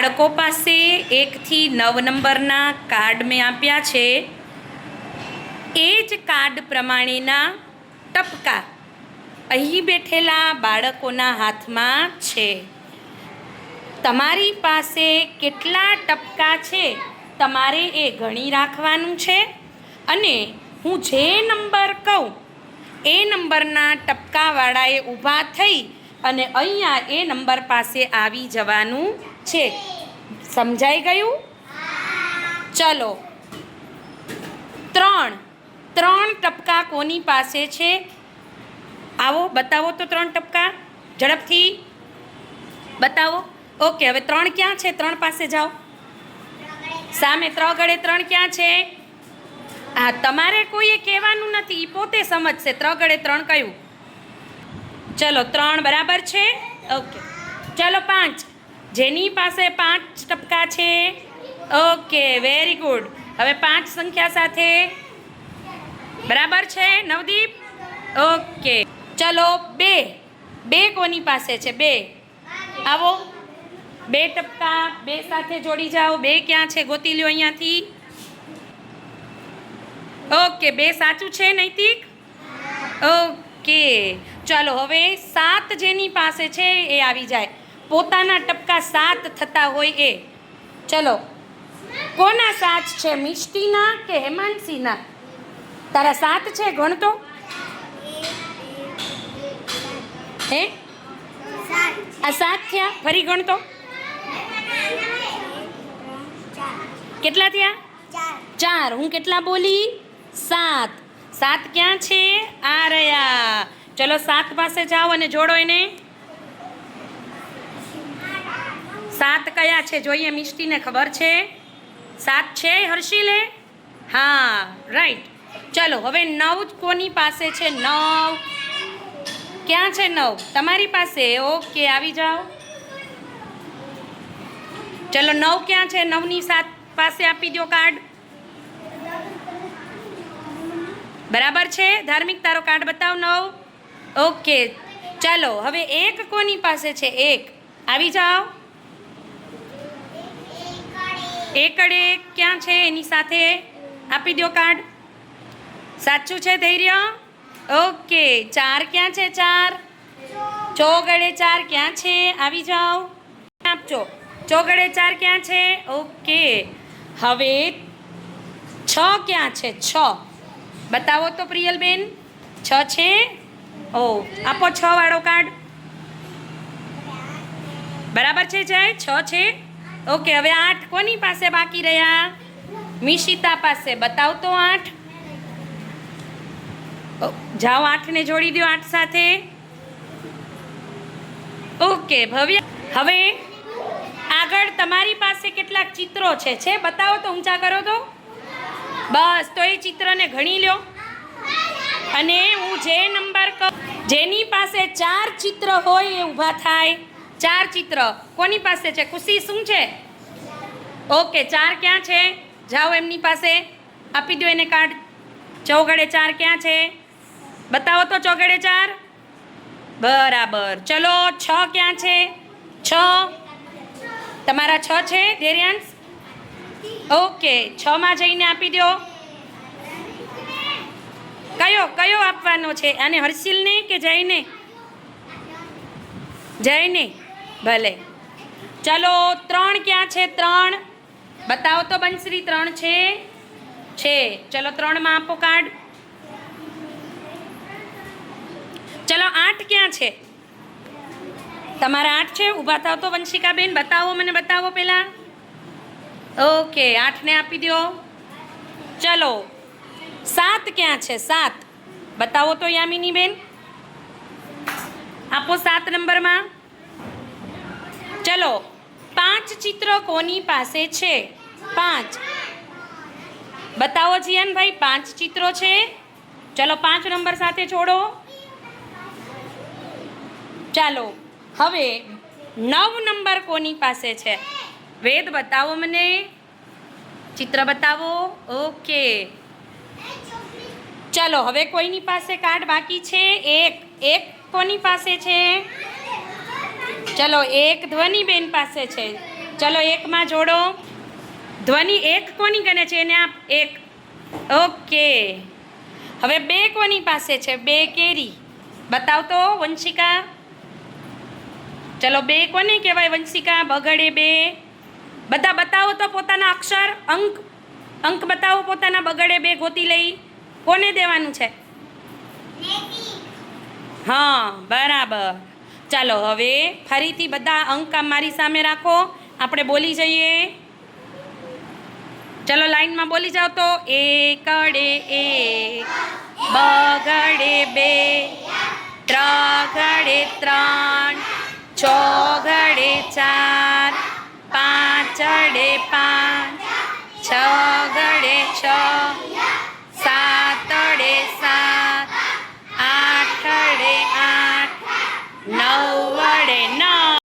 બાળકો પાસે 1 થી 9 નંબરના કાર્ડ મેં આપ્યા છે. એ જ કાર્ડ પ્રમાણેના ટપકા અહીં બેઠેલા બાળકોના હાથમાં છે. તમારી પાસે કેટલા ટપકા છે તમારે એ ગણી રાખવાનું છે અને હું જે નંબર કહું એ નંબરના ટપકાવાળાએ ઊભા થઈ અને અહીંયા એ નંબર પાસે આવી જવાનું છે. સમજાઈ ગયું? ચલો, 3 ટપકા કોની પાસે છે? આવો બતાવો તો 3 ટપકા ઝડપથી બતાવો. ઓકે, હવે 3 ક્યાં છે? 3 પાસે જાઓ. સામે 3 ગળે 3 ક્યાં છે? હા, તમારે કોઈએ કહેવાનું નથી, એ પોતે સમજશે 3 ગળે 3 કયું. ચલો, 3 બરાબર છે. ઓકે, ચલો 5. જેની પાસે 5 ટપકા છે. Okay, very good. હવે 5 સંખ્યા સાથે બરાબર છે નવદીપ? ઓકે, ચલો 2 કોની પાસે છે? 2 આવો. 2 ટપકા 2 સાથે જોડી જાઓ. 2 ક્યાં છે? ગોતી લ્યો અહીંયાથી. ઓકે, 2 સાચું છે નૈતિક? ઓકે, ચાલો હવે 7 જેની પાસે છે એ આવી જાય. પોતાના ટપકા 7 થતા હોય એ. ચલો, કોના 7 છે? મિષ્ટીના કે હેમાંશીના? તારા 7 છે, ગણતો. હે, આ 7 થયા? ફરી ગણતો. કેટલા થયા? 4. હું કેટલા બોલી? 7. 7 ક્યાં છે? આ રહ્યા. ચલો 7 પાસે જાઓ અને જોડો એને. 7 કયા છે જોઈએ, મિષ્ટીને ખબર છે? 7 છે હર્ષિલે? હા, રાઈટ. ચલો હવે 9 કોની પાસે છે? 9 ક્યાં છે? 9 તમારી પાસે. ઓકે, આવી જાઓ. ચલો 9 ક્યાં છે? 9ની 7 પાસે આપી દો કાર્ડ. બરાબર છે ધાર્મિક? તારો કાર્ડ બતાવ 9. ઓકે, ચાલો હવે 1 કોની પાસે છે? 1 આવી જાઓ. 1 ક્યાં છે? એની સાથે આપી દો કાર્ડ. સાચું છે ધૈર્ય? ઓકે, 4 ક્યાં છે? 4 ચોગડે 4 ક્યાં છે? આવી જાઓ, આપજો. ચોગડે 4 ક્યાં છે? ઓકે, હવે 6 ક્યાં છે? 6 બતાવો તો પ્રિયલબેન. 6 છે? ઓ, આપો 6 વાળો કાર્ડ. બરાબર છે જય? 6 છે. ઓકે, હવે 8 કોની પાસે બાકી રહ્યા? મિશિતા પાસે. બતાવ તો 8. જાઓ, 8ને જોડી દો 8 સાથે. ઓકે ભવ્ય, હવે આગળ તમારી પાસે કેટલાક ચિત્રો છે? બતાવો તો, ઊંચા કરો તો. બસ, તો એ ચિત્રને ગણી લ્યો અને હું જે નંબર કહું, જેની પાસે 4 ચિત્ર હોય એ ઊભા થાય. 4 ચિત્ર કોની પાસે છે? ખુશી શું છે? ઓકે, 4 ક્યાં છે? જાઓ એમની પાસે, આપી દો એને કાર્ડ. ચોગડે 4 ક્યાં છે? બતાવો તો. ચોગડે 4 બરાબર. ચલો 6 ક્યાં છે? 6 તમારા 6 છે ધૈર્યાંશ? ઓકે, 6માં જઈને આપી દો. કયો આપવાનો છે? અને હર્ષિલને કે જયને? જયને, ભલે. ચલો 3 ક્યાં છે? 3 બતાવો તો બંશ્રી. 3 છે. ચલો 3માં આપો કાર્ડ. ચલો 8 ક્યાં છે? તમારા 8 છે? ઊભા થાવ તો વંશિકાબેન, બતાવો મને, બતાવો પહેલા. ઓકે, 8ને આપી દો. ચલો 7 ક્યાં છે? 7 બતાવો તો યામિની બેન, આપો 7 નંબરમાં. ચલો 5 ચિત્ર કોની પાસે છે? 5 બતાવો જીયાનભાઈ. 5 ચિત્રો છે. ચલો 5 નંબર સાથે જોડો. ચાલો હવે 9 નંબર કોની પાસે છે? વેદ બતાવો મને, ચિત્ર બતાવો. ઓકે, ચલો હવે કોઈની પાસે કાર્ડ બાકી છે? 1 કોની પાસે છે? ચલો 1 ધ્વનિબેન પાસે છે. ચલો એકમાં જોડો. ધ્વનિ એક કોની ગણે છે એને આપ એક. ઓકે. હવે બે કોની પાસે છે? બે કેરી. બતાવ તો વંશિકા. ચલો બે કોને કહેવાય વંશિકા? બગડે બે. બધા બતાવો તો પોતાના અક્ષર, અંક બતાવો પોતાના. બગડે બે ગોતી લઈ. કોને દેવાનું છે? હા બરાબર. ચાલો હવે ફરીથી બધા અંક મારી સામે રાખો, આપણે બોલી જઈએ. ચલો લાઈનમાં બોલી જાઓ તો. એકડે એક, બગડે બે, ત્રગડે ત્રણ, ચોગડે ચાર, પાંચડે પાંચ, છગડે છ,